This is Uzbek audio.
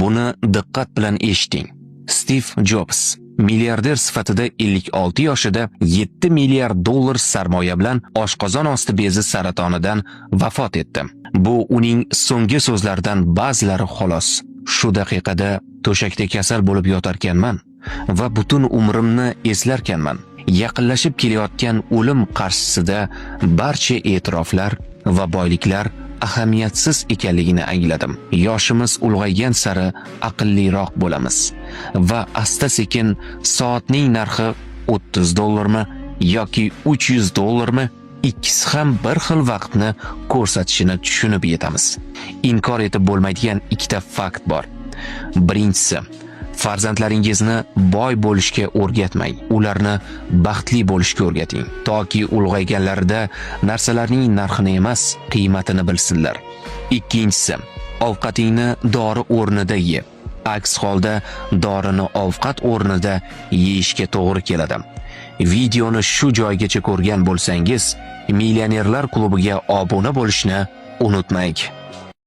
Buni diqqat bilan eshiting. Steve Jobs milliarder sifatida 56 yoshida 7 milliard dollar sarmoya bilan oshqozon osti bezi saratonidan vafot etdi. Bu uning so'nggi so'zlaridan ba'zilari xolos. Shu daqiqada to'shakda kasal bo'lib yotarkanman va butun umrimni eslarkanman. Yaqinlashib kelayotgan o'lim qarshisida barcha e'tiroflar va boyliklar ahamiyatsiz ekanligini angladim. Yoshimiz ulg'aygan sari aqlliroq bo'lamiz va asta-sekin soatning narxi 30 dollarmi yoki 300 dollarmi, ikkisi ham bir xil vaqtni ko'rsatishini tushunib yetamiz. Inkor etib bo'lmaydigan ikkita fakt bor. Birinchisi, farzandlaringizni boy bo'lishga o'rgatmang. Ularni baxtli bo'lishga o'rgating, toki ulg'ayganlarida narsalarning narxini emas, qiymatini bilsinlar. Ikkinchisi, ovqatingni dori o'rnida ye. Aks holda dorini ovqat o'rnida yeyishga to'g'ri keladi. Videoni shu joygacha ko'rgan bo'lsangiz, millionerlar klubiga obuna bo'lishni unutmang.